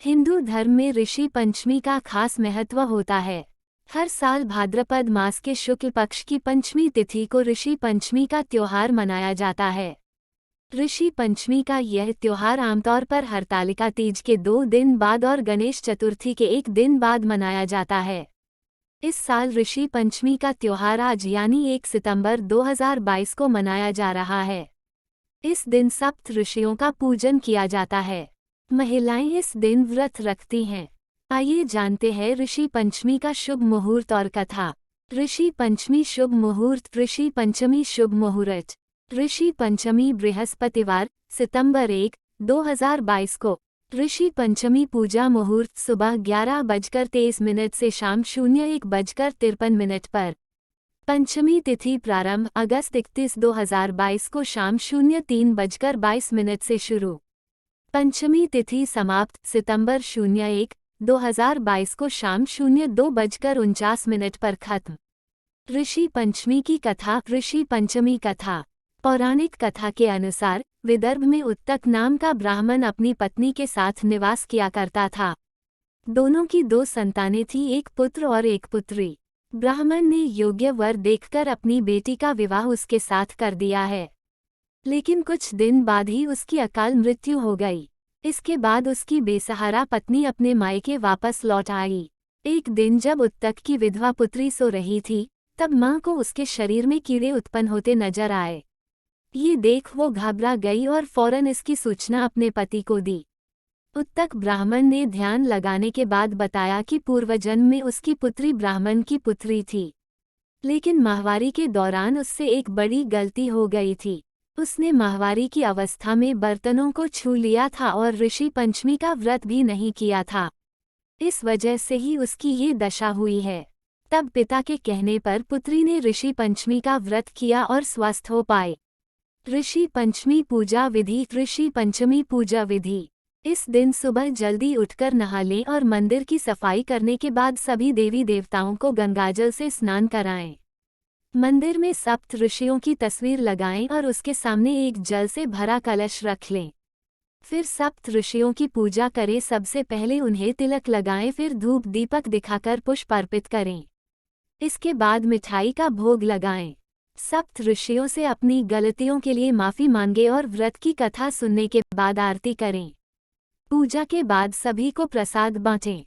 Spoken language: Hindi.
हिंदू धर्म में ऋषि पंचमी का खास महत्व होता है। हर साल भाद्रपद मास के शुक्ल पक्ष की पंचमी तिथि को ऋषि पंचमी का त्योहार मनाया जाता है। ऋषि पंचमी का यह त्योहार आमतौर पर हरतालिका तीज के 2 दिन बाद और गणेश चतुर्थी के 1 दिन बाद मनाया जाता है। इस साल ऋषि पंचमी का त्योहार आज यानी 1 सितंबर 2022 को मनाया जा रहा है। इस दिन सप्त ऋषियों का पूजन किया जाता है। महिलाएं इस दिन व्रत रखती हैं। आइए जानते हैं ऋषि पंचमी का शुभ मुहूर्त और कथा। ऋषि पंचमी शुभ मुहूर्त। ऋषि पंचमी शुभ मुहूर्त। ऋषि पंचमी बृहस्पतिवार सितंबर 1, 2022 को। ऋषि पंचमी पूजा मुहूर्त सुबह 11:23 से शाम 01:53 पर। पंचमी तिथि प्रारंभ अगस्त 31, 2022 को शाम 03:22 से शुरू। पंचमी तिथि समाप्त सितंबर 01, 2022 को शाम 02:49 पर खत्म। ऋषि पंचमी की कथा। ऋषि पंचमी कथा। पौराणिक कथा के अनुसार विदर्भ में उत्तक नाम का ब्राह्मण अपनी पत्नी के साथ निवास किया करता था। दोनों की 2 संतानें थीं, एक पुत्र और एक पुत्री। ब्राह्मण ने योग्य वर देखकर अपनी बेटी का विवाह उसके साथ कर दिया है, लेकिन कुछ दिन बाद ही उसकी अकाल मृत्यु हो गई। इसके बाद उसकी बेसहारा पत्नी अपने मायके वापस लौट आई। एक दिन जब उत्तक की विधवा पुत्री सो रही थी, तब मां को उसके शरीर में कीड़े उत्पन्न होते नजर आए। ये देख वो घबरा गई और फौरन इसकी सूचना अपने पति को दी। उत्तक ब्राह्मण ने ध्यान लगाने के बाद बताया कि पूर्वजन्म में उसकी पुत्री ब्राह्मण की पुत्री थी, लेकिन माहवारी के दौरान उससे एक बड़ी गलती हो गई थी। उसने माहवारी की अवस्था में बर्तनों को छू लिया था और ऋषि पंचमी का व्रत भी नहीं किया था। इस वजह से ही उसकी ये दशा हुई है। तब पिता के कहने पर पुत्री ने ऋषि पंचमी का व्रत किया और स्वस्थ हो पाए। ऋषि पंचमी पूजा विधि। ऋषि पंचमी पूजा विधि। इस दिन सुबह जल्दी उठकर नहा लें और मंदिर की सफाई करने के बाद सभी देवी देवताओं को गंगाजल से स्नान कराएं। मंदिर में सप्त ऋषियों की तस्वीर लगाएं और उसके सामने एक जल से भरा कलश रख लें। फिर सप्त ऋषियों की पूजा करें। सबसे पहले उन्हें तिलक लगाएं, फिर धूप दीपक दिखाकर पुष्प अर्पित करें। इसके बाद मिठाई का भोग लगाएं। सप्त ऋषियों से अपनी गलतियों के लिए माफी मांगें और व्रत की कथा सुनने के बाद आरती करें। पूजा के बाद सभी को प्रसाद बांटें।